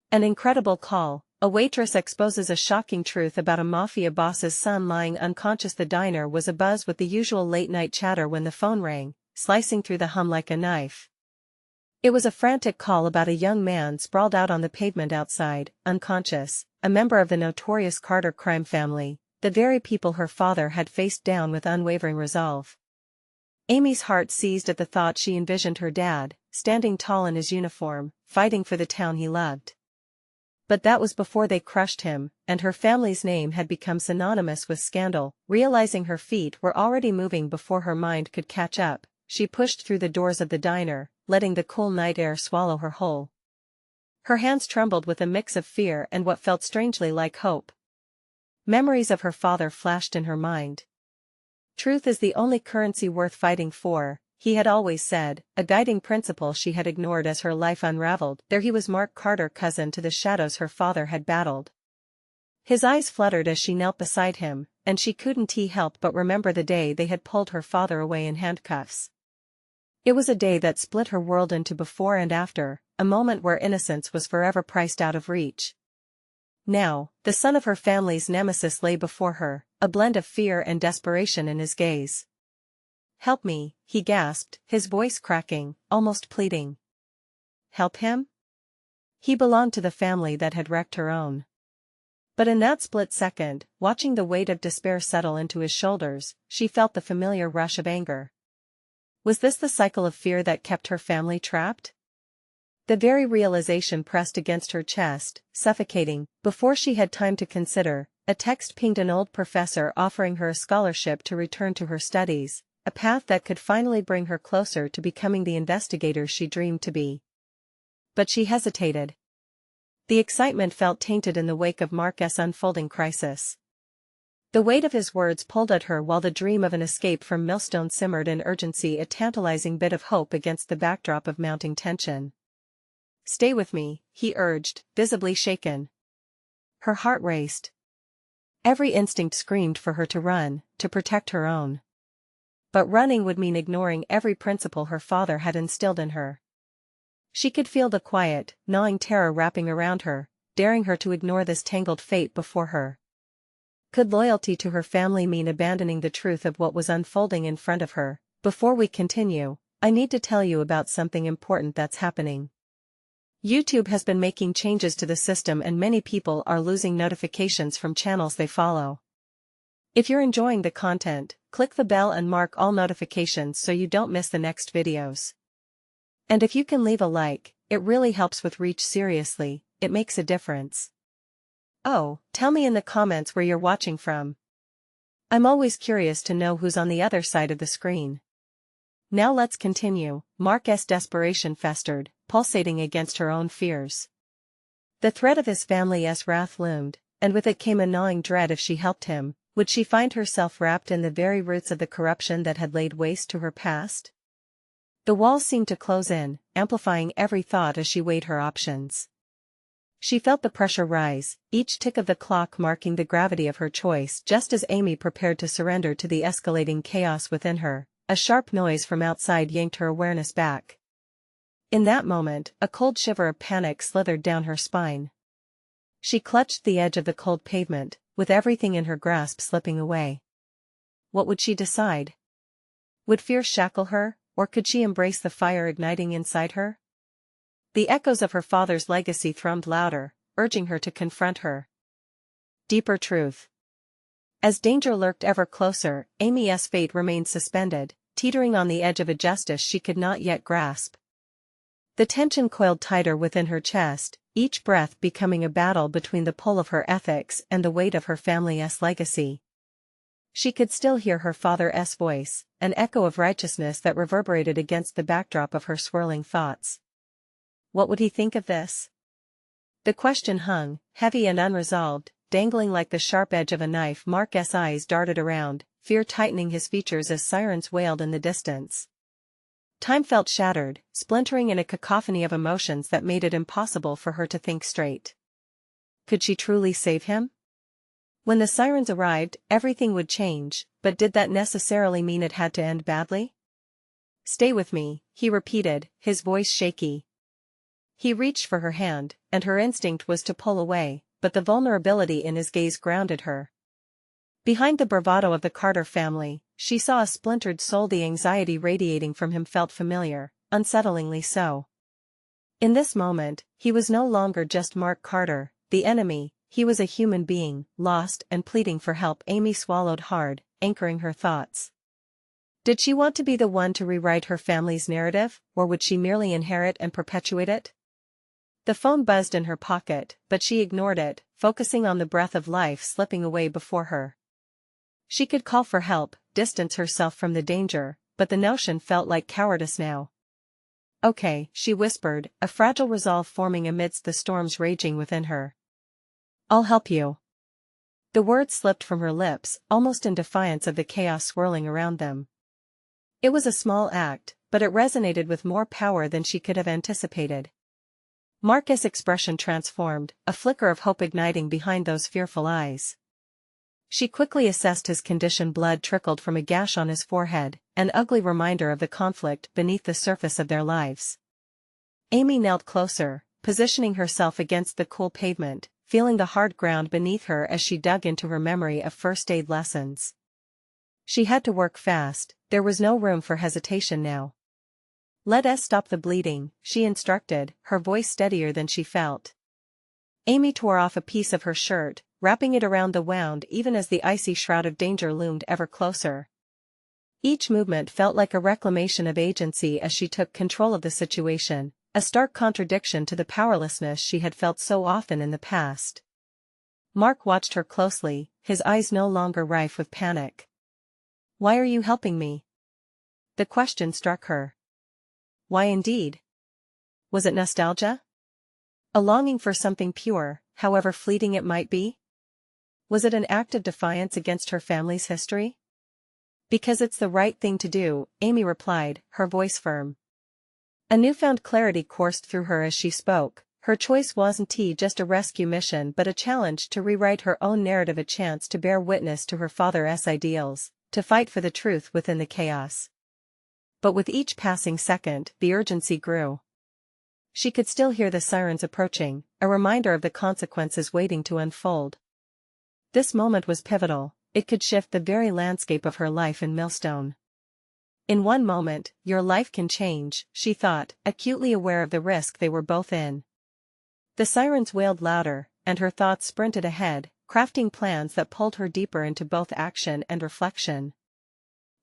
An incredible call. A waitress exposes a shocking truth about a mafia boss's son lying unconscious. The diner was abuzz with the usual late-night chatter when the phone rang, slicing through the hum like a knife. It was a frantic call about a young man sprawled out on the pavement outside, unconscious, a member of the notorious Carter crime family, the very people her father had faced down with unwavering resolve. Amy's heart seized at the thought she envisioned her dad, standing tall in his uniform, fighting for the town he loved. But that was before they crushed him, and her family's name had become synonymous with scandal. Realizing her feet were already moving before her mind could catch up, she pushed through the doors of the diner, letting the cool night air swallow her whole. Her hands trembled with a mix of fear and what felt strangely like hope. Memories of her father flashed in her mind. Truth is the only currency worth fighting for, he had always said, a guiding principle she had ignored as her life unraveled. There he was, Mark Carter, cousin to the shadows her father had battled. His eyes fluttered as she knelt beside him, and she couldn't help but remember the day they had pulled her father away in handcuffs. It was a day that split her world into before and after, a moment where innocence was forever priced out of reach. Now, the son of her family's nemesis lay before her, a blend of fear and desperation in his gaze. "Help me," he gasped, his voice cracking, almost pleading. Help him? He belonged to the family that had wrecked her own. But in that split second, watching the weight of despair settle into his shoulders, she felt the familiar rush of anger. Was this the cycle of fear that kept her family trapped? The very realization pressed against her chest, suffocating. Before she had time to consider, a text pinged, an old professor offering her a scholarship to return to her studies, a path that could finally bring her closer to becoming the investigator she dreamed to be. But she hesitated. The excitement felt tainted in the wake of Mark's unfolding crisis. The weight of his words pulled at her while the dream of an escape from Millstone simmered in urgency, a tantalizing bit of hope against the backdrop of mounting tension. "Stay with me," he urged, visibly shaken. Her heart raced. Every instinct screamed for her to run, to protect her own. But running would mean ignoring every principle her father had instilled in her. She could feel the quiet, gnawing terror wrapping around her, daring her to ignore this tangled fate before her. Could loyalty to her family mean abandoning the truth of what was unfolding in front of her? Before we continue, I need to tell you about something important that's happening. YouTube has been making changes to the system and many people are losing notifications from channels they follow. If you're enjoying the content, click the bell and mark all notifications so you don't miss the next videos. And if you can leave a like, it really helps with reach. Seriously, it makes a difference. Oh, tell me in the comments where you're watching from. I'm always curious to know who's on the other side of the screen. Now let's continue. Mark's desperation festered, pulsating against her own fears. The threat of his family's wrath loomed, and with it came a gnawing dread. If she helped him, would she find herself wrapped in the very roots of the corruption that had laid waste to her past? The walls seemed to close in, amplifying every thought as she weighed her options. She felt the pressure rise, each tick of the clock marking the gravity of her choice. Just as Amy prepared to surrender to the escalating chaos within her, a sharp noise from outside yanked her awareness back. In that moment, a cold shiver of panic slithered down her spine. She clutched the edge of the cold pavement, with everything in her grasp slipping away. What would she decide? Would fear shackle her, or could she embrace the fire igniting inside her? The echoes of her father's legacy thrummed louder, urging her to confront her deeper truth. As danger lurked ever closer, Amy's fate remained suspended, teetering on the edge of a justice she could not yet grasp. The tension coiled tighter within her chest, each breath becoming a battle between the pull of her ethics and the weight of her family's legacy. She could still hear her father's voice, an echo of righteousness that reverberated against the backdrop of her swirling thoughts. What would he think of this? The question hung, heavy and unresolved, dangling like the sharp edge of a knife. Mark's eyes darted around, fear tightening his features as sirens wailed in the distance. Time felt shattered, splintering in a cacophony of emotions that made it impossible for her to think straight. Could she truly save him? When the sirens arrived, everything would change, but did that necessarily mean it had to end badly? "Stay with me," he repeated, his voice shaky. He reached for her hand, and her instinct was to pull away, but the vulnerability in his gaze grounded her. Behind the bravado of the Carter family, she saw a splintered soul. The anxiety radiating from him felt familiar, unsettlingly so. In this moment, he was no longer just Mark Carter, the enemy, he was a human being, lost and pleading for help. Amy swallowed hard, anchoring her thoughts. Did she want to be the one to rewrite her family's narrative, or would she merely inherit and perpetuate it? The phone buzzed in her pocket, but she ignored it, focusing on the breath of life slipping away before her. She could call for help, distance herself from the danger, but the notion felt like cowardice now. Okay, she whispered, a fragile resolve forming amidst the storms raging within her. I'll help you. The words slipped from her lips, almost in defiance of the chaos swirling around them. It was a small act, but it resonated with more power than she could have anticipated. Marcus' expression transformed, a flicker of hope igniting behind those fearful eyes. She quickly assessed his condition. Blood trickled from a gash on his forehead, an ugly reminder of the conflict beneath the surface of their lives. Amy knelt closer, positioning herself against the cool pavement, feeling the hard ground beneath her as she dug into her memory of first aid lessons. She had to work fast, there was no room for hesitation now. Let us stop the bleeding, she instructed, her voice steadier than she felt. Amy tore off a piece of her shirt, wrapping it around the wound even as the icy shroud of danger loomed ever closer. Each movement felt like a reclamation of agency as she took control of the situation, a stark contradiction to the powerlessness she had felt so often in the past. Mark watched her closely, his eyes no longer rife with panic. Why are you helping me? The question struck her. Why indeed? Was it nostalgia? A longing for something pure, however fleeting it might be? Was it an act of defiance against her family's history? Because it's the right thing to do, Amy replied, her voice firm. A newfound clarity coursed through her as she spoke. Her choice wasn't just a rescue mission but a challenge to rewrite her own narrative, a chance to bear witness to her father's ideals, to fight for the truth within the chaos. But with each passing second, the urgency grew. She could still hear the sirens approaching, a reminder of the consequences waiting to unfold. This moment was pivotal, it could shift the very landscape of her life in Millstone. In one moment, your life can change, she thought, acutely aware of the risk they were both in. The sirens wailed louder, and her thoughts sprinted ahead, crafting plans that pulled her deeper into both action and reflection.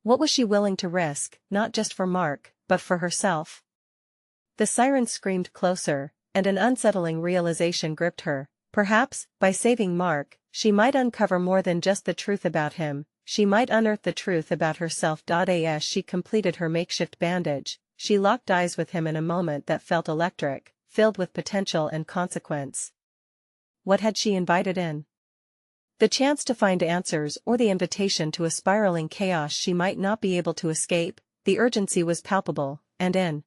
What was she willing to risk, not just for Mark, but for herself? The sirens screamed closer, and an unsettling realization gripped her. Perhaps, by saving Mark, she might uncover more than just the truth about him, she might unearth the truth about herself. As she completed her makeshift bandage, she locked eyes with him in a moment that felt electric, filled with potential and consequence. What had she invited in? The chance to find answers, or the invitation to a spiraling chaos she might not be able to escape? The urgency was palpable, and in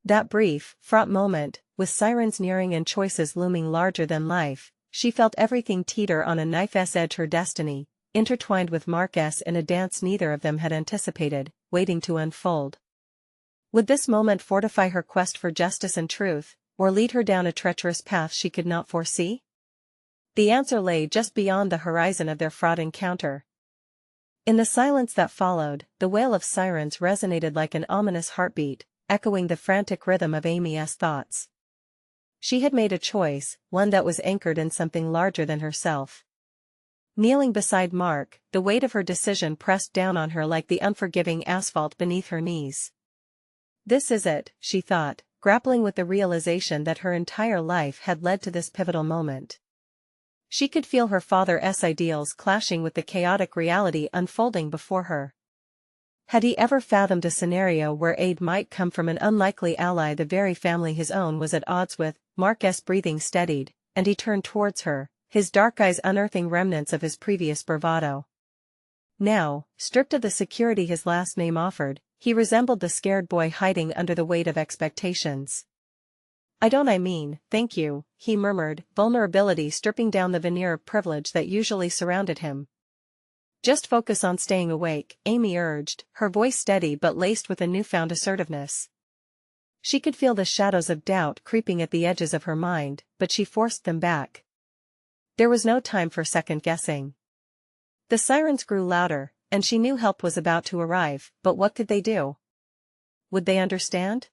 that brief, fraught moment, with sirens nearing and choices looming larger than life, she felt everything teeter on a knife's edge. Her destiny, intertwined with Marcus in a dance neither of them had anticipated, waiting to unfold. Would this moment fortify her quest for justice and truth, or lead her down a treacherous path she could not foresee? The answer lay just beyond the horizon of their fraught encounter. In the silence that followed, the wail of sirens resonated like an ominous heartbeat, echoing the frantic rhythm of Amy's thoughts. She had made a choice, one that was anchored in something larger than herself. Kneeling beside Mark, the weight of her decision pressed down on her like the unforgiving asphalt beneath her knees. This is it, she thought, grappling with the realization that her entire life had led to this pivotal moment. She could feel her father's ideals clashing with the chaotic reality unfolding before her. Had he ever fathomed a scenario where aid might come from an unlikely ally, the very family his own was at odds with? Marcus' breathing steadied, and he turned towards her, his dark eyes unearthing remnants of his previous bravado. Now, stripped of the security his last name offered, he resembled the scared boy hiding under the weight of expectations. I mean, thank you, he murmured, vulnerability stripping down the veneer of privilege that usually surrounded him. Just focus on staying awake, Amy urged, her voice steady but laced with a newfound assertiveness. She could feel the shadows of doubt creeping at the edges of her mind, but she forced them back. There was no time for second-guessing. The sirens grew louder, and she knew help was about to arrive, but what could they do? Would they understand?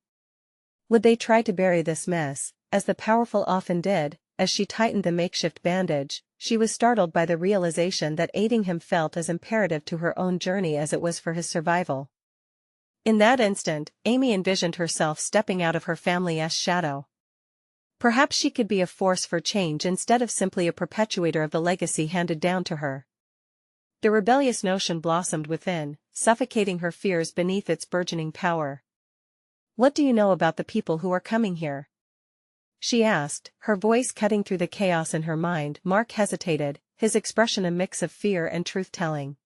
Would they try to bury this mess, as the powerful often did? As she tightened the makeshift bandage, she was startled by the realization that aiding him felt as imperative to her own journey as it was for his survival. In that instant, Amy envisioned herself stepping out of her family's shadow. Perhaps she could be a force for change instead of simply a perpetuator of the legacy handed down to her. The rebellious notion blossomed within, suffocating her fears beneath its burgeoning power. "What do you know about the people who are coming here?" she asked, her voice cutting through the chaos in her mind. Mark hesitated, his expression a mix of fear and truth-telling.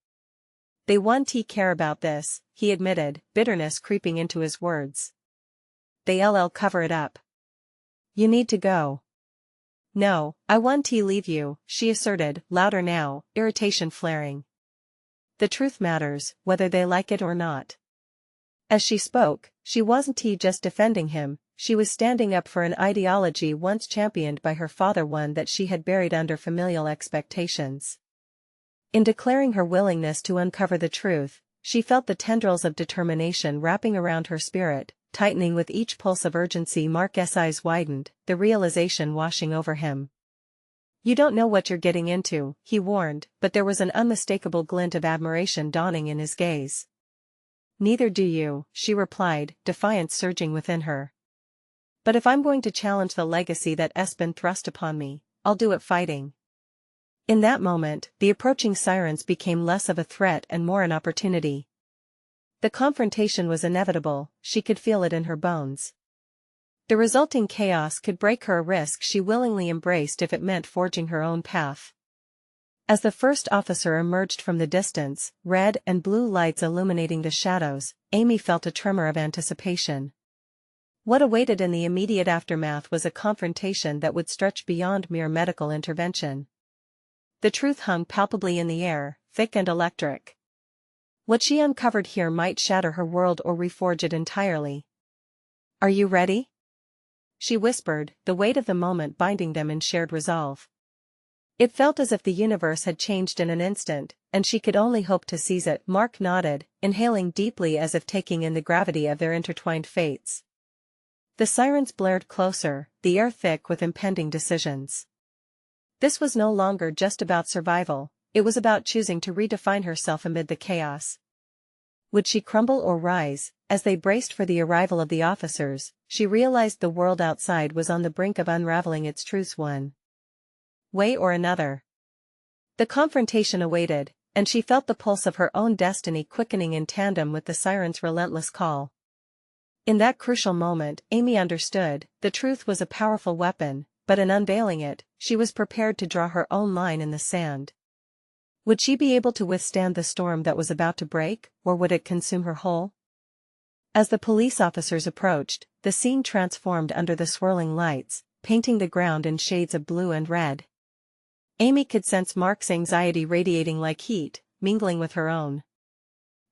"They won't care about this," he admitted, bitterness creeping into his words. "They'll cover it up. You need to go." "No, I won't leave you," she asserted, louder now, irritation flaring. "The truth matters, whether they like it or not." As she spoke, she wasn't just defending him, she was standing up for an ideology once championed by her father, one that she had buried under familial expectations. In declaring her willingness to uncover the truth, she felt the tendrils of determination wrapping around her spirit, tightening with each pulse of urgency. Mark's eyes widened, the realization washing over him. "You don't know what you're getting into," he warned, but there was an unmistakable glint of admiration dawning in his gaze. "Neither do you," she replied, defiance surging within her. "But if I'm going to challenge the legacy that's been thrust upon me, I'll do it fighting." In that moment, the approaching sirens became less of a threat and more an opportunity. The confrontation was inevitable, she could feel it in her bones. The resulting chaos could break her, a risk she willingly embraced if it meant forging her own path. As the first officer emerged from the distance, red and blue lights illuminating the shadows, Amy felt a tremor of anticipation. What awaited in the immediate aftermath was a confrontation that would stretch beyond mere medical intervention. The truth hung palpably in the air, thick and electric. What she uncovered here might shatter her world or reforge it entirely. "Are you ready?" she whispered, the weight of the moment binding them in shared resolve. It felt as if the universe had changed in an instant, and she could only hope to seize it. Mark nodded, inhaling deeply as if taking in the gravity of their intertwined fates. The sirens blared closer, the air thick with impending decisions. This was no longer just about survival, it was about choosing to redefine herself amid the chaos. Would she crumble or rise? As they braced for the arrival of the officers, she realized the world outside was on the brink of unraveling its truths one way or another. The confrontation awaited, and she felt the pulse of her own destiny quickening in tandem with the siren's relentless call. In that crucial moment, Amy understood, the truth was a powerful weapon, but in unveiling it, she was prepared to draw her own line in the sand. Would she be able to withstand the storm that was about to break, or would it consume her whole? As the police officers approached, the scene transformed under the swirling lights, painting the ground in shades of blue and red. Amy could sense Mark's anxiety radiating like heat, mingling with her own.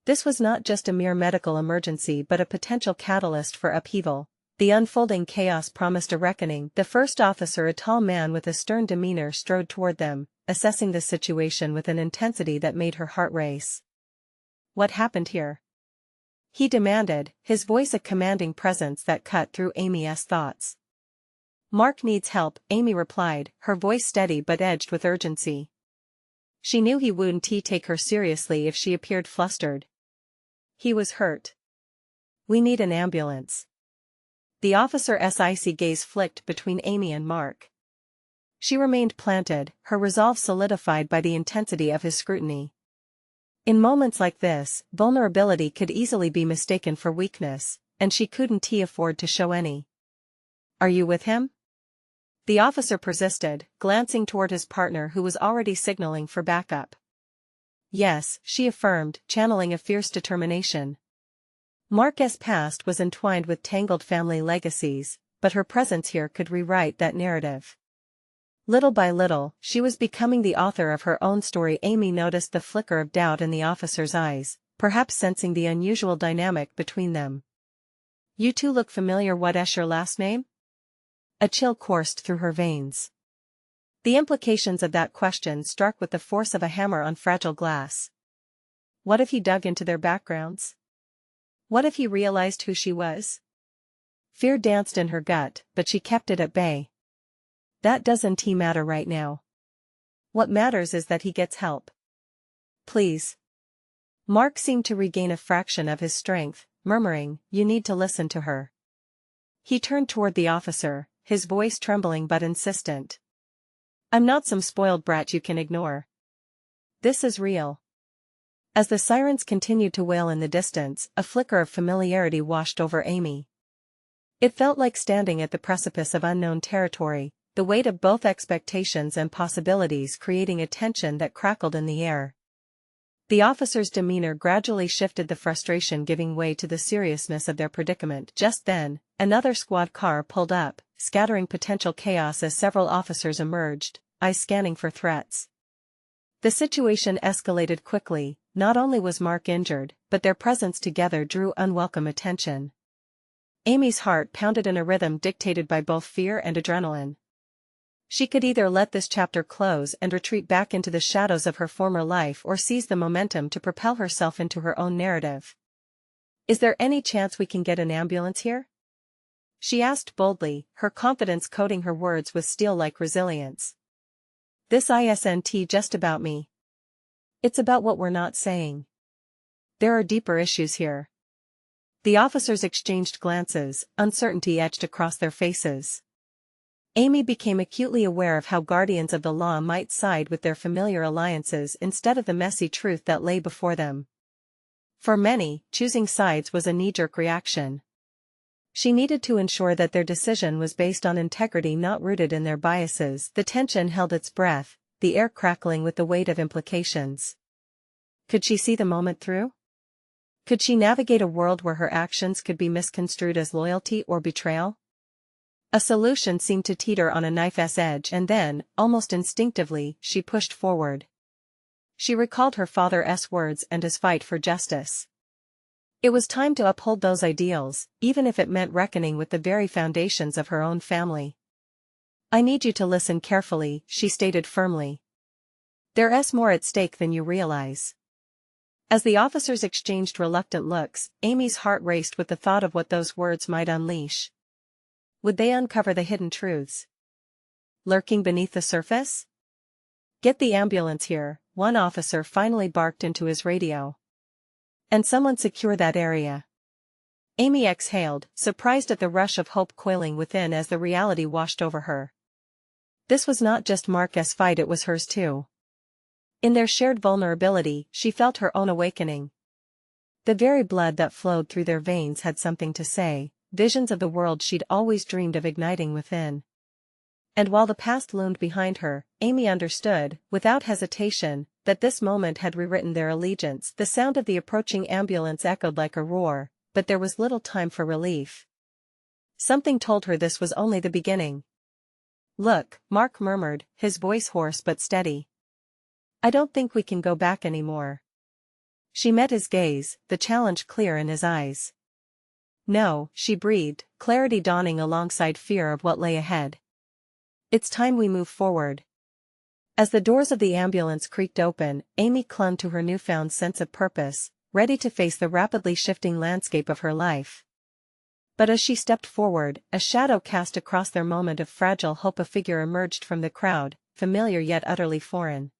This was not just a mere medical emergency but a potential catalyst for upheaval. The unfolding chaos promised a reckoning. The first officer, a tall man with a stern demeanor, strode toward them, assessing the situation with an intensity that made her heart race. "What happened here?" he demanded, his voice a commanding presence that cut through Amy's thoughts. "Mark needs help," Amy replied, her voice steady but edged with urgency. She knew he wouldn't take her seriously if she appeared flustered. "He was hurt. We need an ambulance." The officer's icy gaze flicked between Amy and Mark. She remained planted, her resolve solidified by the intensity of his scrutiny. In moments like this, vulnerability could easily be mistaken for weakness, and she couldn't afford to show any. "Are you with him?" the officer persisted, glancing toward his partner who was already signaling for backup. "Yes," she affirmed, channeling a fierce determination. Mark's past was entwined with tangled family legacies, but her presence here could rewrite that narrative. Little by little, she was becoming the author of her own story. Amy noticed the flicker of doubt in the officer's eyes, perhaps sensing the unusual dynamic between them. You two look familiar. What's your last name? A chill coursed through her veins. The implications of that question struck with the force of a hammer on fragile glass. What if he dug into their backgrounds? What if he realized who she was? Fear danced in her gut, but she kept it at bay. That doesn't matter right now. What matters is that he gets help. Please. Mark seemed to regain a fraction of his strength, murmuring, "You need to listen to her." He turned toward the officer, his voice trembling but insistent. "I'm not some spoiled brat you can ignore. This is real." As the sirens continued to wail in the distance, a flicker of familiarity washed over Amy. It felt like standing at the precipice of unknown territory, the weight of both expectations and possibilities creating a tension that crackled in the air. The officer's demeanor gradually shifted, the frustration giving way to the seriousness of their predicament. Just then, another squad car pulled up, scattering potential chaos as several officers emerged, eyes scanning for threats. The situation escalated quickly. Not only was Mark injured, but their presence together drew unwelcome attention. Amy's heart pounded in a rhythm dictated by both fear and adrenaline. She could either let this chapter close and retreat back into the shadows of her former life or seize the momentum to propel herself into her own narrative. "Is there any chance we can get an ambulance here?" she asked boldly, her confidence coating her words with steel-like resilience. "This isn't just about me. It's about what we're not saying. There are deeper issues here." The officers exchanged glances, uncertainty etched across their faces. Amy became acutely aware of how guardians of the law might side with their familiar alliances instead of the messy truth that lay before them. For many, choosing sides was a knee-jerk reaction. She needed to ensure that their decision was based on integrity, not rooted in their biases. The tension held its breath, the air crackling with the weight of implications. Could she see the moment through? Could she navigate a world where her actions could be misconstrued as loyalty or betrayal? A solution seemed to teeter on a knife's edge, and then, almost instinctively, she pushed forward. She recalled her father's words and his fight for justice. It was time to uphold those ideals, even if it meant reckoning with the very foundations of her own family. "I need you to listen carefully," she stated firmly. "There's more at stake than you realize." As the officers exchanged reluctant looks, Amy's heart raced with the thought of what those words might unleash. Would they uncover the hidden truths lurking beneath the surface? "Get the ambulance here," one officer finally barked into his radio. "And someone secure that area." Amy exhaled, surprised at the rush of hope coiling within as the reality washed over her. This was not just Mark's fight, it was hers too. In their shared vulnerability, she felt her own awakening. The very blood that flowed through their veins had something to say, visions of the world she'd always dreamed of igniting within. And while the past loomed behind her, Amy understood, without hesitation, that this moment had rewritten their allegiance. The sound of the approaching ambulance echoed like a roar, but there was little time for relief. Something told her this was only the beginning. "Look," Mark murmured, his voice hoarse but steady. "I don't think we can go back anymore." She met his gaze, the challenge clear in his eyes. "No," she breathed, clarity dawning alongside fear of what lay ahead. "It's time we move forward." As the doors of the ambulance creaked open, Amy clung to her newfound sense of purpose, ready to face the rapidly shifting landscape of her life. But as she stepped forward, a shadow cast across their moment of fragile hope. A figure emerged from the crowd, familiar yet utterly foreign.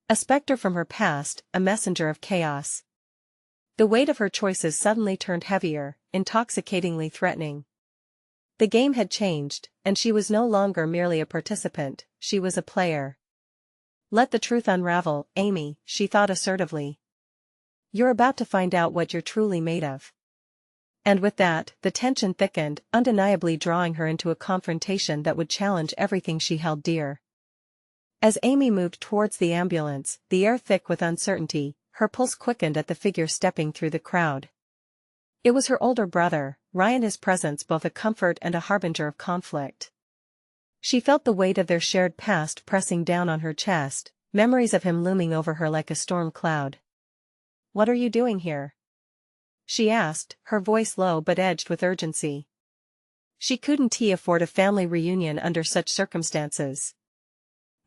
A specter from her past, a messenger of chaos. The weight of her choices suddenly turned heavier, intoxicatingly threatening. The game had changed, and she was no longer merely a participant, she was a player. "Let the truth unravel, Amy," she thought assertively. "You're about to find out what you're truly made of." And with that, the tension thickened, undeniably drawing her into a confrontation that would challenge everything she held dear. As Amy moved towards the ambulance, the air thick with uncertainty, her pulse quickened at the figure stepping through the crowd. It was her older brother, Ryan, his presence both a comfort and a harbinger of conflict. She felt the weight of their shared past pressing down on her chest, memories of him looming over her like a storm cloud. "What are you doing here?" she asked, her voice low but edged with urgency. She couldn't afford a family reunion under such circumstances.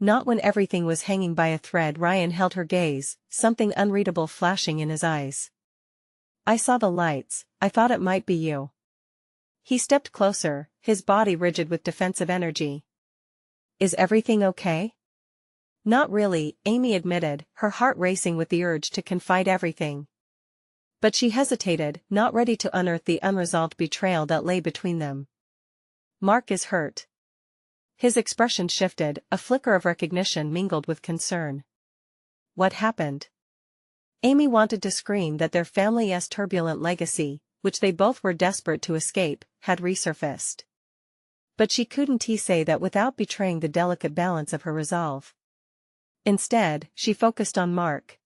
Not when everything was hanging by a thread. Ryan held her gaze, something unreadable flashing in his eyes. I saw the lights, I thought it might be you. He stepped closer, his body rigid with defensive energy. Is everything okay? Not really, Amy admitted, her heart racing with the urge to confide everything. But she hesitated, not ready to unearth the unresolved betrayal that lay between them. Mark is hurt. His expression shifted, a flicker of recognition mingled with concern. What happened? Amy wanted to scream that their family's turbulent legacy, which they both were desperate to escape, had resurfaced. But she couldn't say that without betraying the delicate balance of her resolve. Instead, she focused on Mark.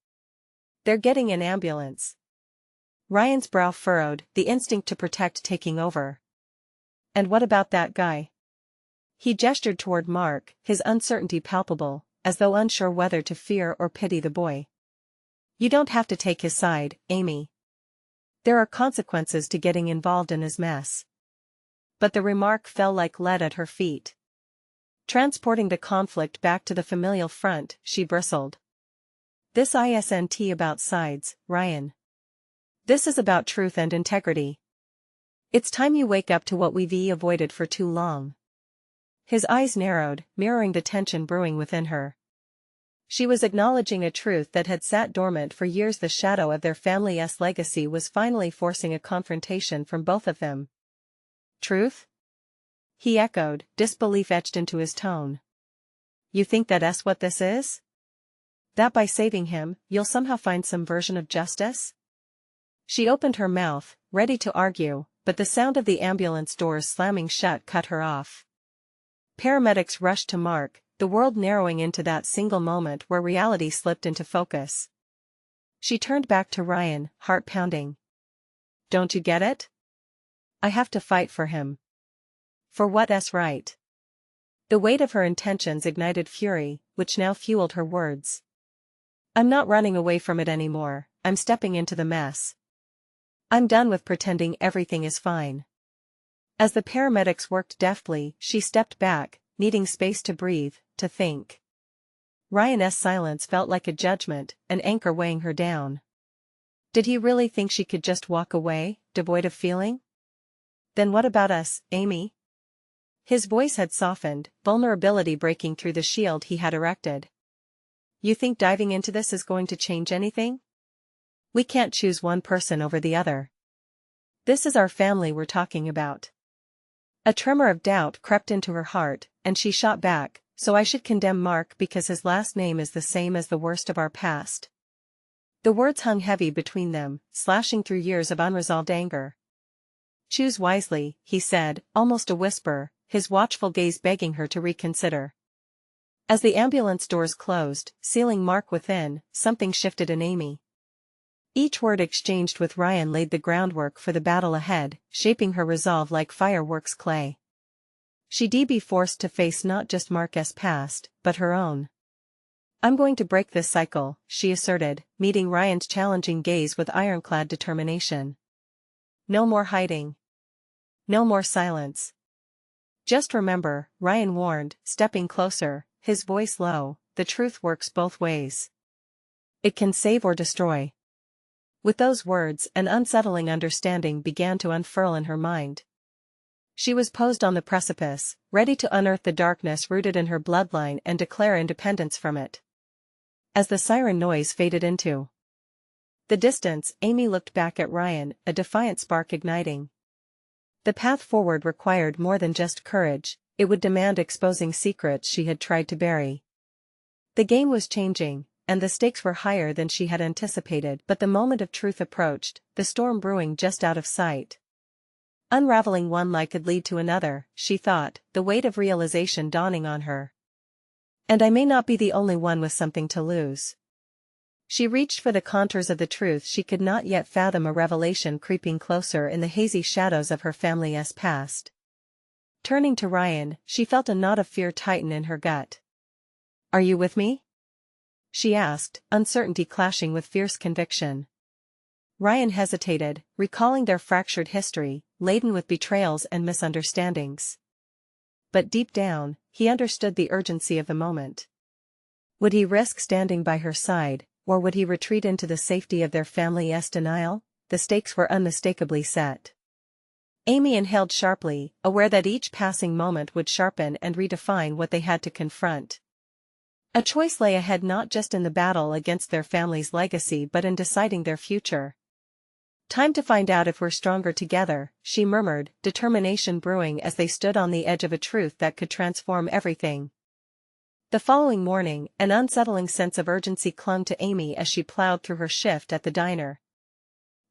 They're getting an ambulance. Ryan's brow furrowed, the instinct to protect taking over. And what about that guy? He gestured toward Mark, his uncertainty palpable, as though unsure whether to fear or pity the boy. You don't have to take his side, Amy. There are consequences to getting involved in his mess. But the remark fell like lead at her feet. Transporting the conflict back to the familial front, she bristled. This isn't about sides, Ryan. This is about truth and integrity. It's time you wake up to what we've avoided for too long. His eyes narrowed, mirroring the tension brewing within her. She was acknowledging a truth that had sat dormant for years. The shadow of their family's legacy was finally forcing a confrontation from both of them. Truth? He echoed, disbelief etched into his tone. You think that's what this is? That by saving him, you'll somehow find some version of justice? She opened her mouth, ready to argue, but the sound of the ambulance doors slamming shut cut her off. Paramedics rushed to Mark, the world narrowing into that single moment where reality slipped into focus. She turned back to Ryan, heart pounding. Don't you get it? I have to fight for him. For what's right. The weight of her intentions ignited fury, which now fueled her words. I'm not running away from it anymore, I'm stepping into the mess. I'm done with pretending everything is fine. As the paramedics worked deftly, she stepped back, needing space to breathe, to think. Ryan's silence felt like a judgment, an anchor weighing her down. Did he really think she could just walk away, devoid of feeling? Then what about us, Amy? His voice had softened, vulnerability breaking through the shield he had erected. You think diving into this is going to change anything? We can't choose one person over the other. This is our family we're talking about. A tremor of doubt crept into her heart, and she shot back, so I should condemn Mark because his last name is the same as the worst of our past. The words hung heavy between them, slashing through years of unresolved anger. Choose wisely, he said, almost a whisper, his watchful gaze begging her to reconsider. As the ambulance doors closed, sealing Mark within, something shifted in Amy. Each word exchanged with Ryan laid the groundwork for the battle ahead, shaping her resolve like fireworks clay. She'd be forced to face not just Mark's past, but her own. I'm going to break this cycle, she asserted, meeting Ryan's challenging gaze with ironclad determination. No more hiding. No more silence. Just remember, Ryan warned, stepping closer, his voice low, the truth works both ways. It can save or destroy. With those words, an unsettling understanding began to unfurl in her mind. She was posed on the precipice, ready to unearth the darkness rooted in her bloodline and declare independence from it. As the siren noise faded into the distance, Amy looked back at Ryan, a defiant spark igniting. The path forward required more than just courage, it would demand exposing secrets she had tried to bury. The game was changing, and the stakes were higher than she had anticipated, but the moment of truth approached, the storm brewing just out of sight. Unraveling one lie could lead to another, she thought, the weight of realization dawning on her. And I may not be the only one with something to lose. She reached for the contours of the truth she could not yet fathom, a revelation creeping closer in the hazy shadows of her family's past. Turning to Ryan, she felt a knot of fear tighten in her gut. Are you with me? She asked, uncertainty clashing with fierce conviction. Ryan hesitated, recalling their fractured history, laden with betrayals and misunderstandings. But deep down, he understood the urgency of the moment. Would he risk standing by her side, or would he retreat into the safety of their family's denial? The stakes were unmistakably set. Amy inhaled sharply, aware that each passing moment would sharpen and redefine what they had to confront. A choice lay ahead, not just in the battle against their family's legacy but in deciding their future. "Time to find out if we're stronger together," she murmured, determination brewing as they stood on the edge of a truth that could transform everything. The following morning, an unsettling sense of urgency clung to Amy as she plowed through her shift at the diner.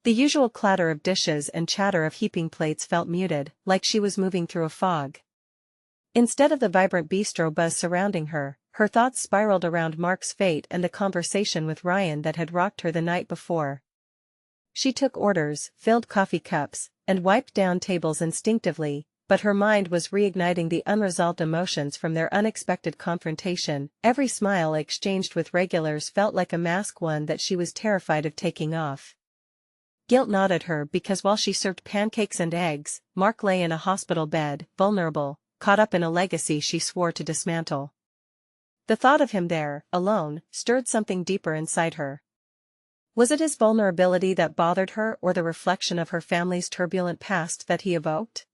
The usual clatter of dishes and chatter of heaping plates felt muted, like she was moving through a fog. Instead of the vibrant bistro buzz surrounding her, her thoughts spiraled around Mark's fate and the conversation with Ryan that had rocked her the night before. She took orders, filled coffee cups, and wiped down tables instinctively, but her mind was reigniting the unresolved emotions from their unexpected confrontation. Every smile exchanged with regulars felt like a mask, one that she was terrified of taking off. Guilt gnawed at her because while she served pancakes and eggs, Mark lay in a hospital bed, vulnerable, caught up in a legacy she swore to dismantle. The thought of him there, alone, stirred something deeper inside her. Was it his vulnerability that bothered her, or the reflection of her family's turbulent past that he evoked?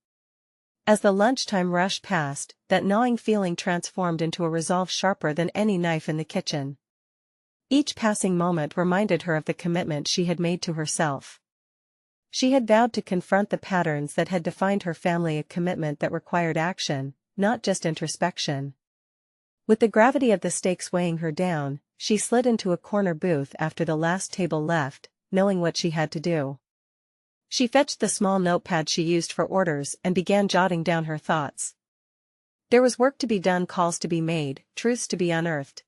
As the lunchtime rush passed, that gnawing feeling transformed into a resolve sharper than any knife in the kitchen. Each passing moment reminded her of the commitment she had made to herself. She had vowed to confront the patterns that had defined her family, a commitment that required action, not just introspection. With the gravity of the stakes weighing her down, she slid into a corner booth after the last table left, knowing what she had to do. She fetched the small notepad she used for orders and began jotting down her thoughts. There was work to be done, calls to be made, truths to be unearthed.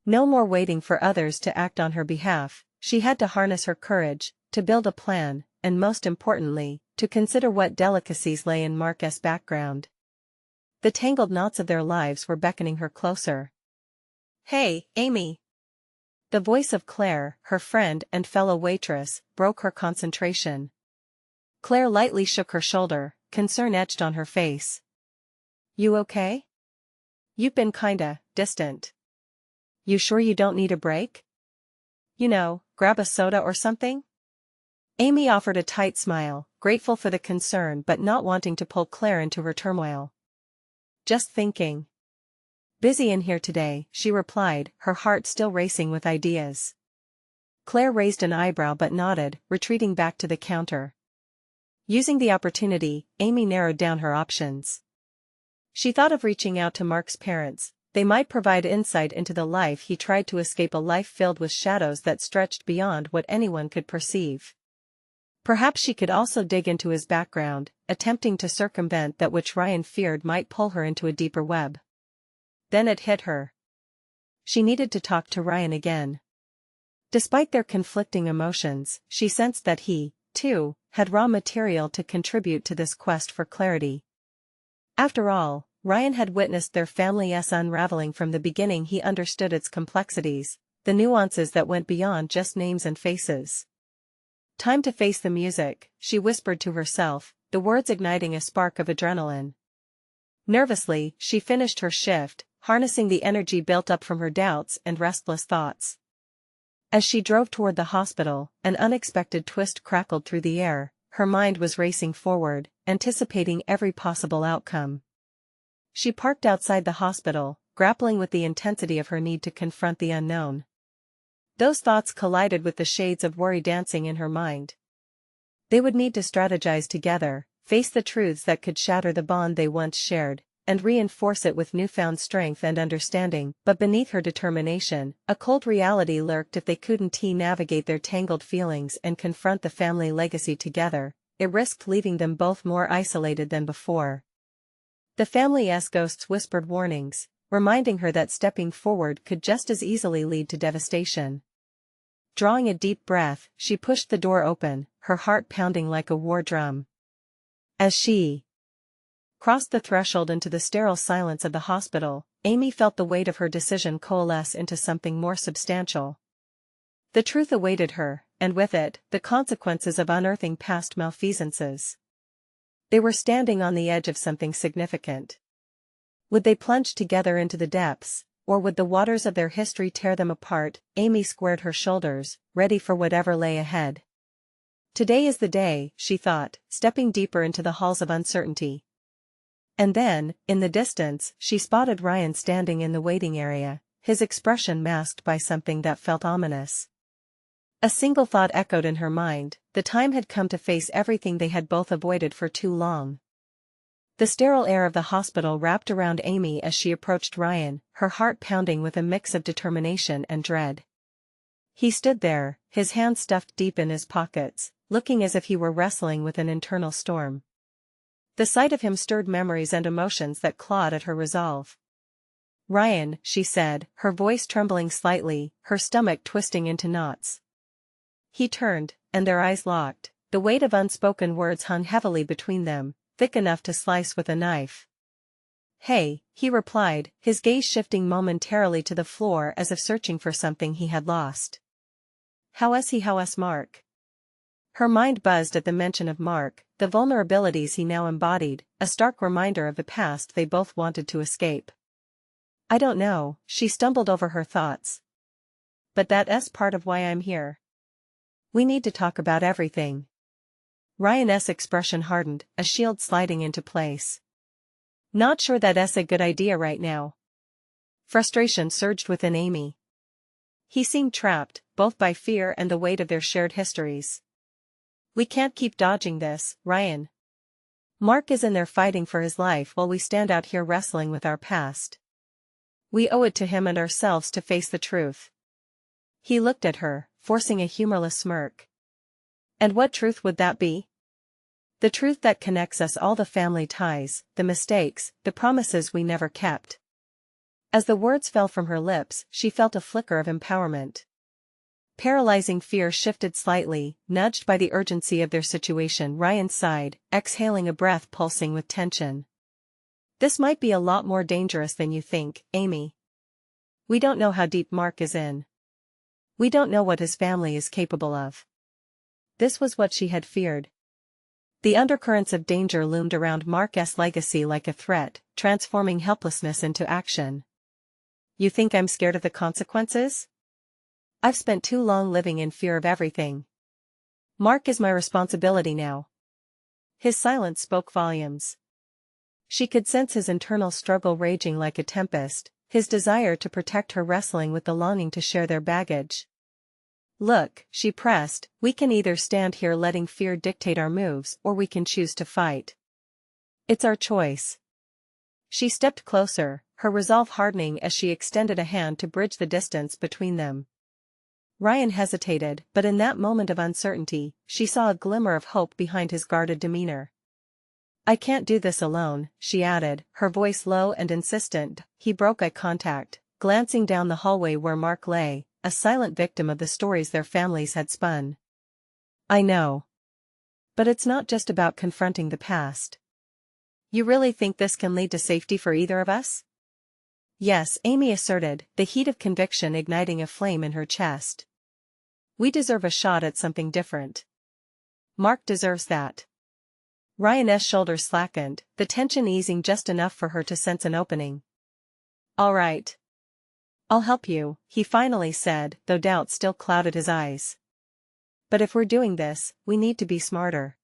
No more waiting for others to act on her behalf. She had to harness her courage, to build a plan, and most importantly, to consider what delicacies lay in Mark's background. The tangled knots of their lives were beckoning her closer. "Hey, Amy!" The voice of Claire, her friend and fellow waitress, broke her concentration. Claire lightly shook her shoulder, concern etched on her face. "You okay? You've been kinda distant. You sure you don't need a break? Grab a soda or something?" Amy offered a tight smile, grateful for the concern but not wanting to pull Claire into her turmoil. "Just thinking. Busy in here today," she replied, her heart still racing with ideas. Claire raised an eyebrow but nodded, retreating back to the counter. Using the opportunity, Amy narrowed down her options. She thought of reaching out to Mark's parents. They might provide insight into the life he tried to escape, a life filled with shadows that stretched beyond what anyone could perceive. Perhaps she could also dig into his background, attempting to circumvent that which Ryan feared might pull her into a deeper web. Then it hit her. She needed to talk to Ryan again. Despite their conflicting emotions, she sensed that he, too, had raw material to contribute to this quest for clarity. After all, Ryan had witnessed their family's unraveling from the beginning. He understood its complexities, the nuances that went beyond just names and faces. "Time to face the music," she whispered to herself, the words igniting a spark of adrenaline. Nervously, she finished her shift, harnessing the energy built up from her doubts and restless thoughts. As she drove toward the hospital, an unexpected twist crackled through the air. Her mind was racing forward, anticipating every possible outcome. She parked outside the hospital, grappling with the intensity of her need to confront the unknown. Those thoughts collided with the shades of worry dancing in her mind. They would need to strategize together, face the truths that could shatter the bond they once shared, and reinforce it with newfound strength and understanding. But beneath her determination, a cold reality lurked. If they couldn't navigate their tangled feelings and confront the family legacy together, it risked leaving them both more isolated than before. The family's ghosts whispered warnings, reminding her that stepping forward could just as easily lead to devastation. Drawing a deep breath, she pushed the door open, her heart pounding like a war drum. As she crossed the threshold into the sterile silence of the hospital, Amy felt the weight of her decision coalesce into something more substantial. The truth awaited her, and with it, the consequences of unearthing past malfeasances. They were standing on the edge of something significant. Would they plunge together into the depths, or would the waters of their history tear them apart? Amy squared her shoulders, ready for whatever lay ahead. Today is the day, she thought, stepping deeper into the halls of uncertainty. And then, in the distance, she spotted Ryan standing in the waiting area, his expression masked by something that felt ominous. A single thought echoed in her mind: the time had come to face everything they had both avoided for too long. The sterile air of the hospital wrapped around Amy as she approached Ryan, her heart pounding with a mix of determination and dread. He stood there, his hands stuffed deep in his pockets, looking as if he were wrestling with an internal storm. The sight of him stirred memories and emotions that clawed at her resolve. "Ryan," she said, her voice trembling slightly, her stomach twisting into knots. He turned, and their eyes locked. The weight of unspoken words hung heavily between them, thick enough to slice with a knife. "Hey," he replied, his gaze shifting momentarily to the floor as if searching for something he had lost. How's Mark?" Her mind buzzed at the mention of Mark, the vulnerabilities he now embodied, a stark reminder of the past they both wanted to escape. "I don't know," she stumbled over her thoughts. "But that's part of why I'm here. We need to talk about everything." Ryan's expression hardened, a shield sliding into place. "Not sure that's a good idea right now." Frustration surged within Amy. He seemed trapped, both by fear and the weight of their shared histories. "We can't keep dodging this, Ryan. Mark is in there fighting for his life while we stand out here wrestling with our past. We owe it to him and ourselves to face the truth." He looked at her, forcing a humorless smirk. "And what truth would that be?" "The truth that connects us all, the family ties, the mistakes, the promises we never kept." As the words fell from her lips, she felt a flicker of empowerment. Paralyzing fear shifted slightly, nudged by the urgency of their situation. Ryan sighed, exhaling a breath pulsing with tension. "This might be a lot more dangerous than you think, Amy. We don't know how deep Mark is in. We don't know what his family is capable of." This was what she had feared. The undercurrents of danger loomed around Mark's legacy like a threat, transforming helplessness into action. "You think I'm scared of the consequences? I've spent too long living in fear of everything. Mark is my responsibility now." His silence spoke volumes. She could sense his internal struggle raging like a tempest, his desire to protect her wrestling with the longing to share their baggage. "Look," she pressed, "we can either stand here letting fear dictate our moves or we can choose to fight. It's our choice." She stepped closer, her resolve hardening as she extended a hand to bridge the distance between them. Ryan hesitated, but in that moment of uncertainty, she saw a glimmer of hope behind his guarded demeanor. "I can't do this alone," she added, her voice low and insistent. He broke eye contact, glancing down the hallway where Mark lay, a silent victim of the stories their families had spun. "I know. But it's not just about confronting the past. You really think this can lead to safety for either of us?" "Yes," Amy asserted, the heat of conviction igniting a flame in her chest. "We deserve a shot at something different. Mark deserves that." Ryan's shoulders slackened, the tension easing just enough for her to sense an opening. "All right. I'll help you," he finally said, though doubt still clouded his eyes. "But if we're doing this, we need to be smarter.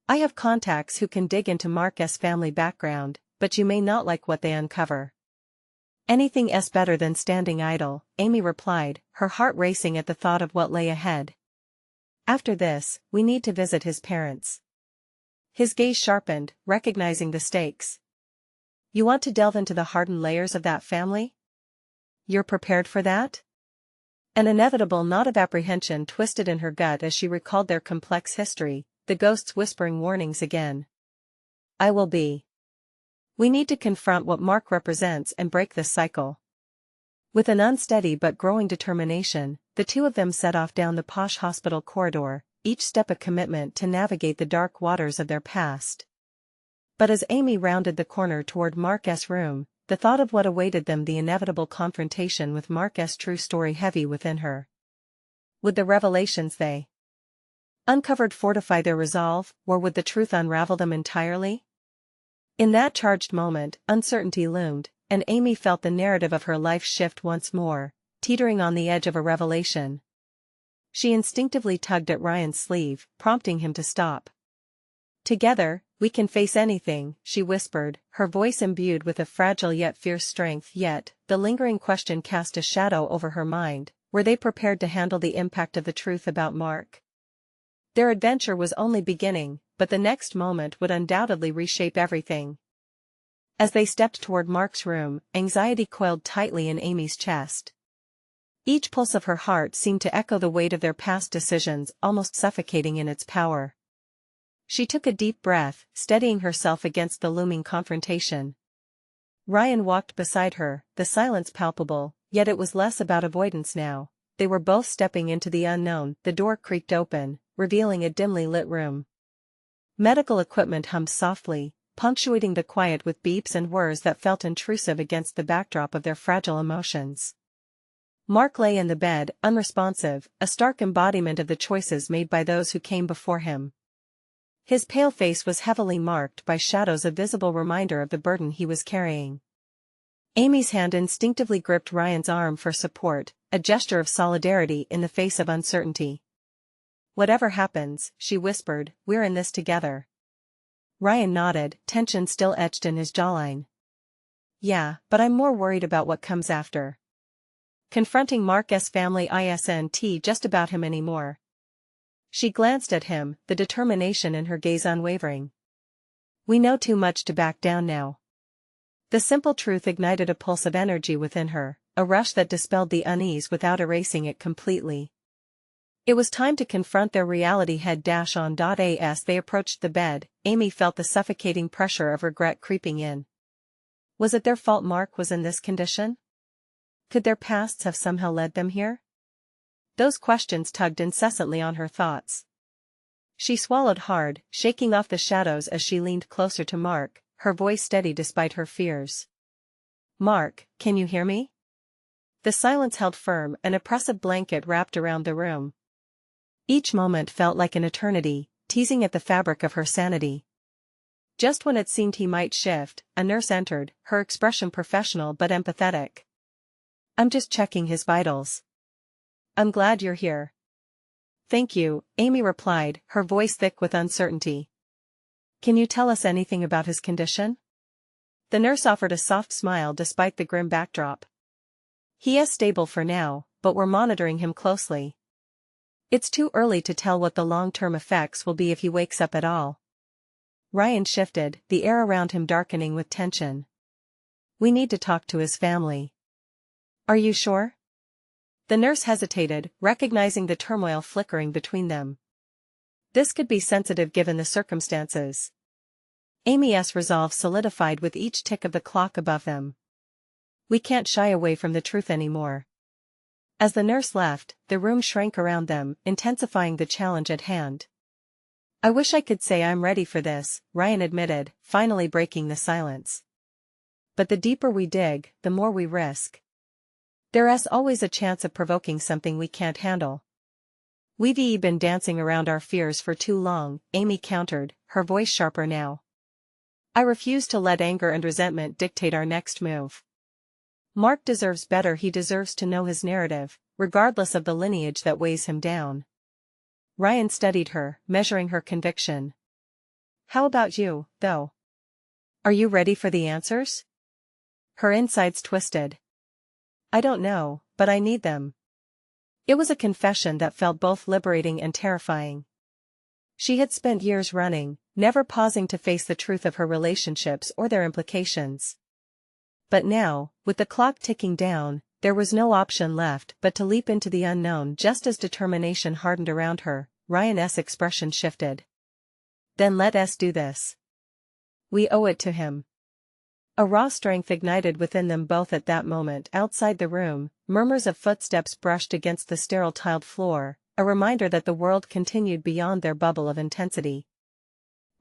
I have contacts who can dig into Mark's family background, but you may not like what they uncover." "Anything's better than standing idle," Amy replied, her heart racing at the thought of what lay ahead. "After this, we need to visit his parents." His gaze sharpened, recognizing the stakes. "You want to delve into the hardened layers of that family? You're prepared for that?" An inevitable knot of apprehension twisted in her gut as she recalled their complex history, the ghosts whispering warnings again. "I will be. We need to confront what Mark represents and break this cycle." With an unsteady but growing determination, the two of them set off down the posh hospital corridor, each step a commitment to navigate the dark waters of their past. But as Amy rounded the corner toward Mark's room, the thought of what awaited them, the inevitable confrontation with Mark's true story, heavy within her. Would the revelations they uncovered fortify their resolve, or would the truth unravel them entirely? In that charged moment, uncertainty loomed, and Amy felt the narrative of her life shift once more, teetering on the edge of a revelation. She instinctively tugged at Ryan's sleeve, prompting him to stop. "Together, we can face anything," she whispered, her voice imbued with a fragile yet fierce strength. Yet, the lingering question cast a shadow over her mind: were they prepared to handle the impact of the truth about Mark? Their adventure was only beginning, but the next moment would undoubtedly reshape everything. As they stepped toward Mark's room, anxiety coiled tightly in Amy's chest. Each pulse of her heart seemed to echo the weight of their past decisions, almost suffocating in its power. She took a deep breath, steadying herself against the looming confrontation. Ryan walked beside her, the silence palpable, yet it was less about avoidance now. They were both stepping into the unknown. The door creaked open, revealing a dimly lit room. Medical equipment hummed softly, punctuating the quiet with beeps and whirs that felt intrusive against the backdrop of their fragile emotions. Mark lay in the bed, unresponsive, a stark embodiment of the choices made by those who came before him. His pale face was heavily marked by shadows, a visible reminder of the burden he was carrying. Amy's hand instinctively gripped Ryan's arm for support, a gesture of solidarity in the face of uncertainty. "Whatever happens," she whispered, "we're in this together." Ryan nodded, tension still etched in his jawline. "Yeah, but I'm more worried about what comes after. Confronting Mark's family isn't just about him anymore." She glanced at him, the determination in her gaze unwavering. "We know too much to back down now." The simple truth ignited a pulse of energy within her, a rush that dispelled the unease without erasing it completely. It was time to confront their reality head-on. As they approached the bed, Amy felt the suffocating pressure of regret creeping in. Was it their fault Mark was in this condition? Could their pasts have somehow led them here? Those questions tugged incessantly on her thoughts. She swallowed hard, shaking off the shadows as she leaned closer to Mark, her voice steady despite her fears. "Mark, can you hear me?" The silence held firm, an oppressive blanket wrapped around the room. Each moment felt like an eternity, teasing at the fabric of her sanity. Just when it seemed he might shift, a nurse entered, her expression professional but empathetic. "I'm just checking his vitals." "I'm glad you're here." "Thank you," Amy replied, her voice thick with uncertainty. "Can you tell us anything about his condition?" The nurse offered a soft smile despite the grim backdrop. "He is stable for now, but we're monitoring him closely. It's too early to tell what the long-term effects will be if he wakes up at all." Ryan shifted, the air around him darkening with tension. "We need to talk to his family." "Are you sure?" The nurse hesitated, recognizing the turmoil flickering between them. This could be sensitive given the circumstances. Amy's resolve solidified with each tick of the clock above them. "We can't shy away from the truth anymore." As the nurse left, the room shrank around them, intensifying the challenge at hand. "I wish I could say I'm ready for this," Ryan admitted, finally breaking the silence. "But the deeper we dig, the more we risk. There's always a chance of provoking something we can't handle." "We've been dancing around our fears for too long," Amy countered, her voice sharper now. "I refuse to let anger and resentment dictate our next move. Mark deserves better. He deserves to know his narrative, regardless of the lineage that weighs him down." Ryan studied her, measuring her conviction. "How about you, though? Are you ready for the answers?" Her insides twisted. "I don't know, but I need them." It was a confession that felt both liberating and terrifying. She had spent years running, never pausing to face the truth of her relationships or their implications. But now, with the clock ticking down, there was no option left but to leap into the unknown. Just as determination hardened around her, Ryan's expression shifted. "Then let us do this. We owe it to him." A raw strength ignited within them both at that moment. Outside the room, murmurs of footsteps brushed against the sterile tiled floor, a reminder that the world continued beyond their bubble of intensity.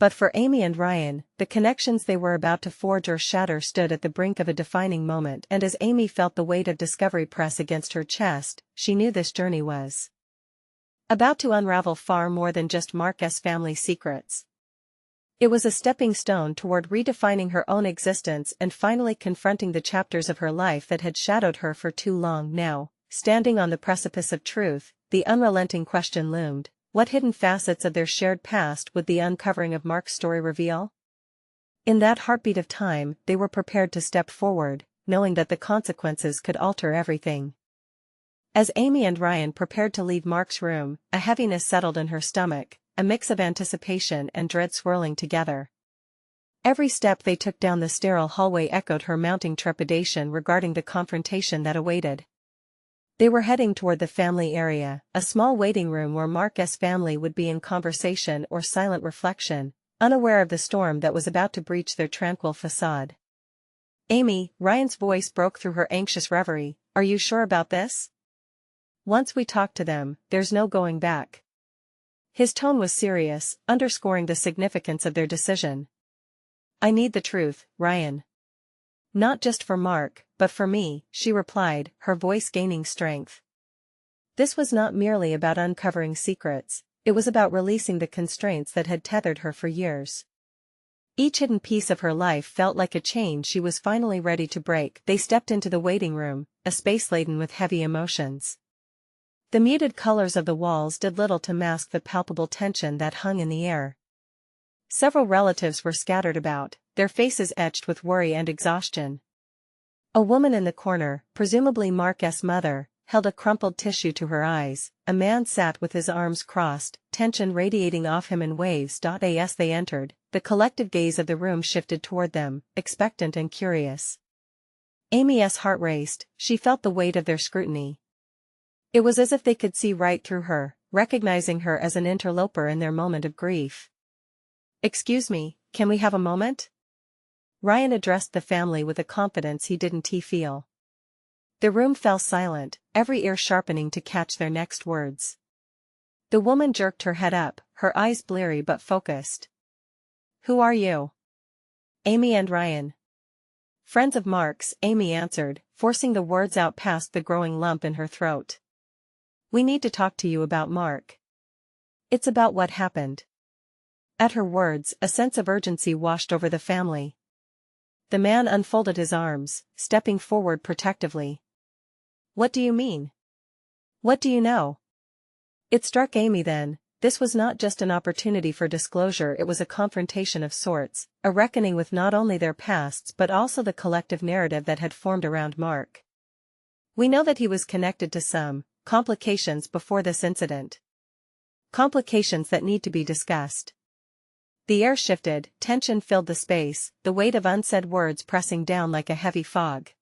But for Amy and Ryan, the connections they were about to forge or shatter stood at the brink of a defining moment. And as Amy felt the weight of discovery press against her chest, she knew this journey was about to unravel far more than just Mark's family secrets. It was a stepping stone toward redefining her own existence and finally confronting the chapters of her life that had shadowed her for too long now. Standing on the precipice of truth, the unrelenting question loomed: what hidden facets of their shared past would the uncovering of Mark's story reveal? In that heartbeat of time, they were prepared to step forward, knowing that the consequences could alter everything. As Amy and Ryan prepared to leave Mark's room, a heaviness settled in her stomach, a mix of anticipation and dread swirling together. Every step they took down the sterile hallway echoed her mounting trepidation regarding the confrontation that awaited. They were heading toward the family area, a small waiting room where Mark's family would be in conversation or silent reflection, unaware of the storm that was about to breach their tranquil facade. "Amy," Ryan's voice broke through her anxious reverie, "are you sure about this? Once we talk to them, there's no going back." His tone was serious, underscoring the significance of their decision. "I need the truth, Ryan. Not just for Mark, but for me," she replied, her voice gaining strength. This was not merely about uncovering secrets, it was about releasing the constraints that had tethered her for years. Each hidden piece of her life felt like a chain she was finally ready to break. They stepped into the waiting room, a space laden with heavy emotions. The muted colors of the walls did little to mask the palpable tension that hung in the air. Several relatives were scattered about, their faces etched with worry and exhaustion. A woman in the corner, presumably Mark's mother, held a crumpled tissue to her eyes. A man sat with his arms crossed, tension radiating off him in waves. As they entered, the collective gaze of the room shifted toward them, expectant and curious. Amy's heart raced, she felt the weight of their scrutiny. It was as if they could see right through her, recognizing her as an interloper in their moment of grief. "Excuse me, can we have a moment?" Ryan addressed the family with a confidence he didn't feel. The room fell silent, every ear sharpening to catch their next words. The woman jerked her head up, her eyes bleary but focused. "Who are you?" "Amy and Ryan." "Friends of Mark's," Amy answered, forcing the words out past the growing lump in her throat. "We need to talk to you about Mark. It's about what happened." At her words, a sense of urgency washed over the family. The man unfolded his arms, stepping forward protectively. "What do you mean? What do you know?" It struck Amy then, this was not just an opportunity for disclosure, it was a confrontation of sorts, a reckoning with not only their pasts but also the collective narrative that had formed around Mark. "We know that he was connected to some complications before this incident. Complications that need to be discussed." The air shifted, tension filled the space, the weight of unsaid words pressing down like a heavy fog.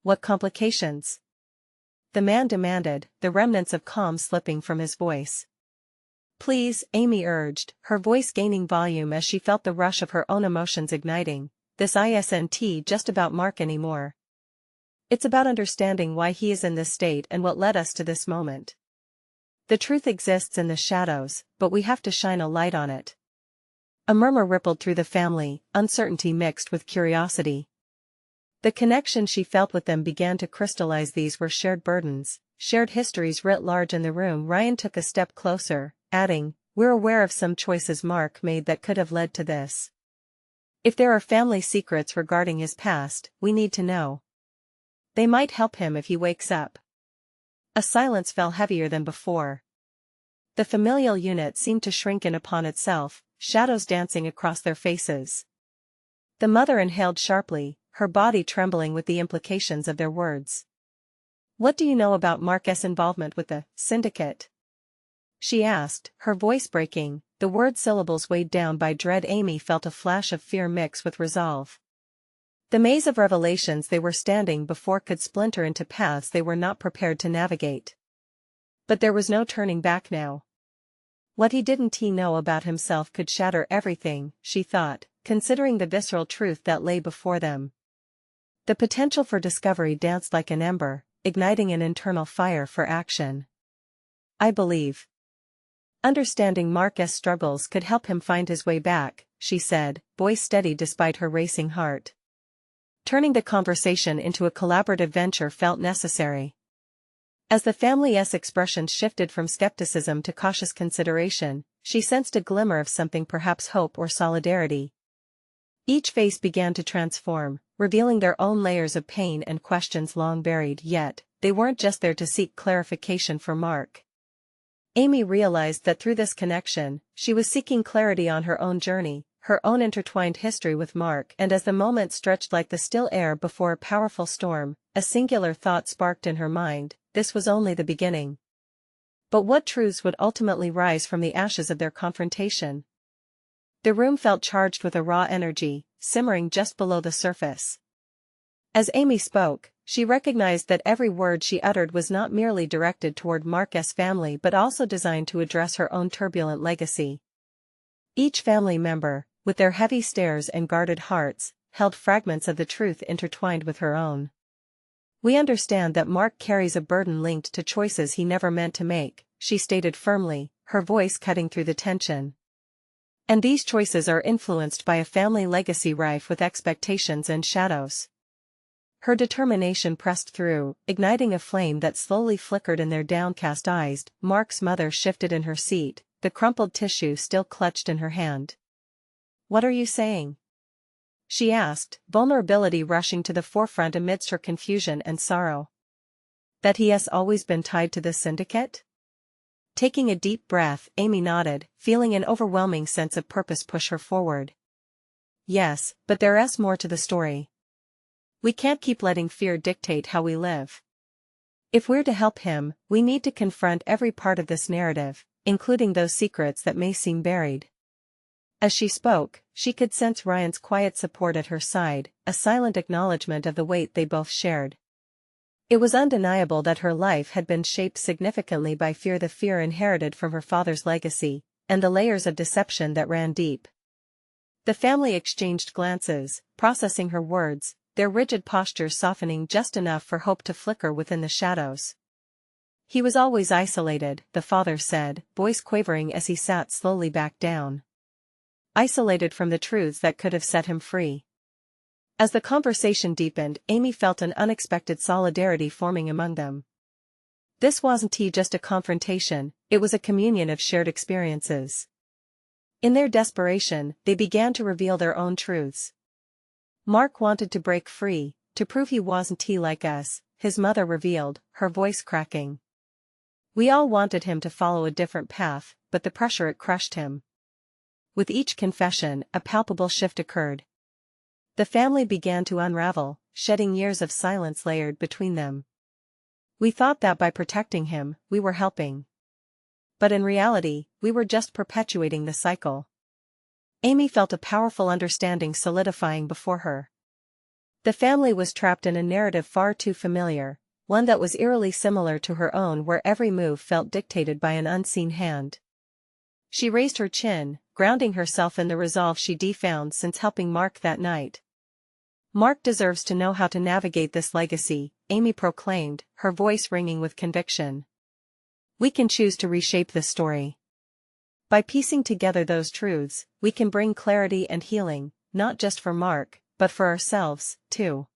"What complications?" the man demanded, the remnants of calm slipping from his voice. "Please," Amy urged, her voice gaining volume as she felt the rush of her own emotions igniting. "This isn't just about Mark anymore. It's about understanding why he is in this state and what led us to this moment. The truth exists in the shadows, but we have to shine a light on it." A murmur rippled through the family, uncertainty mixed with curiosity. The connection she felt with them began to crystallize. These were shared burdens, shared histories writ large in the room. Ryan took a step closer, adding, "We're aware of some choices Mark made that could have led to this. If there are family secrets regarding his past, we need to know. They might help him if he wakes up." A silence fell heavier than before. The familial unit seemed to shrink in upon itself, shadows dancing across their faces. The mother inhaled sharply, her body trembling with the implications of their words. "What do you know about Mark's involvement with the syndicate?" she asked, her voice breaking, the word syllables weighed down by dread. Amy felt a flash of fear mix with resolve. The maze of revelations they were standing before could splinter into paths they were not prepared to navigate. But there was no turning back now. What he didn't know about himself could shatter everything, she thought, considering the visceral truth that lay before them. The potential for discovery danced like an ember, igniting an internal fire for action. "I believe understanding Mark's struggles could help him find his way back," she said, voice steady despite her racing heart. Turning the conversation into a collaborative venture felt necessary. As the family's expressions shifted from skepticism to cautious consideration, she sensed a glimmer of something, perhaps hope or solidarity. Each face began to transform, revealing their own layers of pain and questions long buried, yet they weren't just there to seek clarification for Mark. Amy realized that through this connection, she was seeking clarity on her own journey, her own intertwined history with Mark, and as the moment stretched like the still air before a powerful storm, a singular thought sparked in her mind: this was only the beginning. But what truths would ultimately rise from the ashes of their confrontation? The room felt charged with a raw energy, simmering just below the surface. As Amy spoke, she recognized that every word she uttered was not merely directed toward Mark's family but also designed to address her own turbulent legacy. Each family member, with their heavy stares and guarded hearts, held fragments of the truth intertwined with her own. "We understand that Mark carries a burden linked to choices he never meant to make," she stated firmly, her voice cutting through the tension. "And these choices are influenced by a family legacy rife with expectations and shadows." Her determination pressed through, igniting a flame that slowly flickered in their downcast eyes. Mark's mother shifted in her seat, the crumpled tissue still clutched in her hand. "What are you saying?" she asked, vulnerability rushing to the forefront amidst her confusion and sorrow. "That he has always been tied to this syndicate?" Taking a deep breath, Amy nodded, feeling an overwhelming sense of purpose push her forward. "Yes, but there is more to the story. We can't keep letting fear dictate how we live. If we're to help him, we need to confront every part of this narrative, including those secrets that may seem buried." As she spoke, she could sense Ryan's quiet support at her side, a silent acknowledgement of the weight they both shared. It was undeniable that her life had been shaped significantly by fear, the fear inherited from her father's legacy, and the layers of deception that ran deep. The family exchanged glances, processing her words, their rigid postures softening just enough for hope to flicker within the shadows. "He was always isolated," the father said, voice quavering as he sat slowly back down. "Isolated from the truths that could have set him free." As the conversation deepened, Amy felt an unexpected solidarity forming among them. This wasn't just a confrontation, it was a communion of shared experiences. In their desperation, they began to reveal their own truths. Mark wanted to break free, to prove he wasn't like us, his mother revealed, her voice cracking. "We all wanted him to follow a different path, but the pressure, it crushed him." With each confession, a palpable shift occurred. The family began to unravel, shedding years of silence layered between them. "We thought that by protecting him, we were helping. But in reality, we were just perpetuating the cycle." Amy felt a powerful understanding solidifying before her. The family was trapped in a narrative far too familiar, one that was eerily similar to her own, where every move felt dictated by an unseen hand. She raised her chin, grounding herself in the resolve she'd found since helping Mark that night. "Mark deserves to know how to navigate this legacy," Amy proclaimed, her voice ringing with conviction. "We can choose to reshape this story. By piecing together those truths, we can bring clarity and healing, not just for Mark, but for ourselves, too."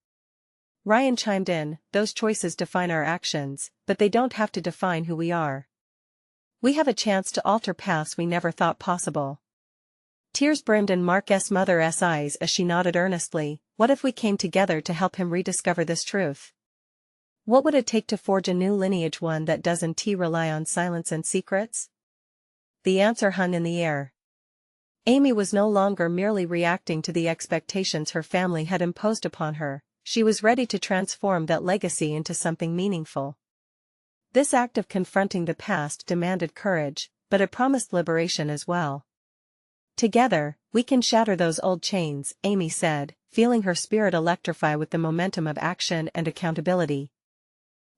Ryan chimed in, "Those choices define our actions, but they don't have to define who we are. We have a chance to alter paths we never thought possible." Tears brimmed in Mark's mother's eyes as she nodded earnestly. "What if we came together to help him rediscover this truth? What would it take to forge a new lineage, one that doesn't rely on silence and secrets?" The answer hung in the air. Amy was no longer merely reacting to the expectations her family had imposed upon her, she was ready to transform that legacy into something meaningful. This act of confronting the past demanded courage, but it promised liberation as well. "Together, we can shatter those old chains," Amy said, feeling her spirit electrify with the momentum of action and accountability.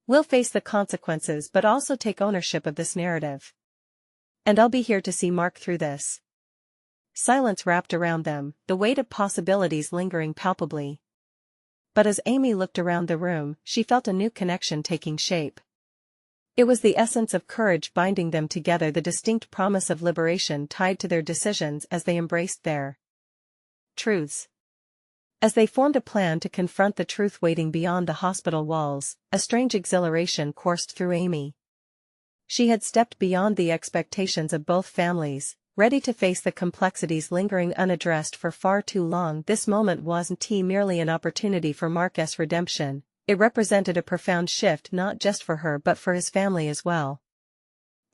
"We'll face the consequences but also take ownership of this narrative. And I'll be here to see Mark through this." Silence wrapped around them, the weight of possibilities lingering palpably. But as Amy looked around the room, she felt a new connection taking shape. It was the essence of courage binding them together, the distinct promise of liberation tied to their decisions as they embraced their truths. As they formed a plan to confront the truth waiting beyond the hospital walls, a strange exhilaration coursed through Amy. She had stepped beyond the expectations of both families, ready to face the complexities lingering unaddressed for far too long. This moment wasn't merely an opportunity for Marcus' redemption, it represented a profound shift not just for her but for his family as well.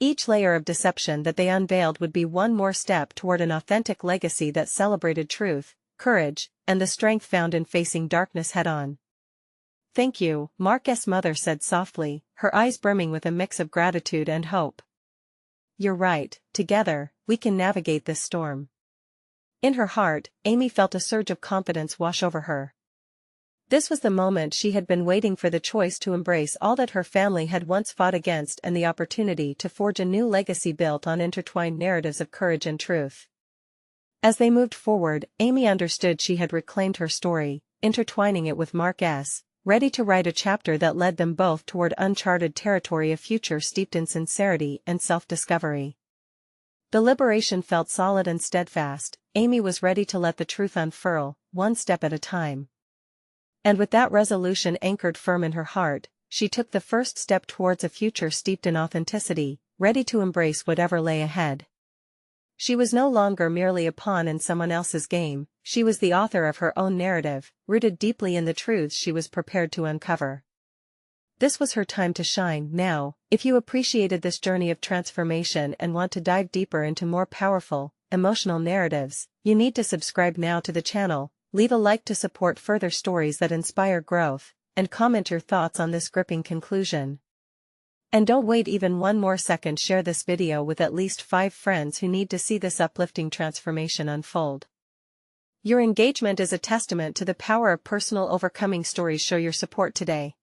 Each layer of deception that they unveiled would be one more step toward an authentic legacy that celebrated truth, courage, and the strength found in facing darkness head-on. "Thank you," Marcus' mother said softly, her eyes brimming with a mix of gratitude and hope. "You're right, together, we can navigate this storm." In her heart, Amy felt a surge of confidence wash over her. This was the moment she had been waiting for, the choice to embrace all that her family had once fought against and the opportunity to forge a new legacy built on intertwined narratives of courage and truth. As they moved forward, Amy understood she had reclaimed her story, intertwining it with Marcus, ready to write a chapter that led them both toward uncharted territory, a future steeped in sincerity and self-discovery. The liberation felt solid and steadfast. Amy was ready to let the truth unfurl, one step at a time. And with that resolution anchored firm in her heart, she took the first step towards a future steeped in authenticity, ready to embrace whatever lay ahead. She was no longer merely a pawn in someone else's game, she was the author of her own narrative, rooted deeply in the truths she was prepared to uncover. This was her time to shine. Now, if you appreciated this journey of transformation and want to dive deeper into more powerful, emotional narratives, you need to subscribe now to the channel, leave a like to support further stories that inspire growth, and comment your thoughts on this gripping conclusion. And don't wait even one more second, share this video with at least 5 friends who need to see this uplifting transformation unfold. Your engagement is a testament to the power of personal overcoming stories. Show your support today.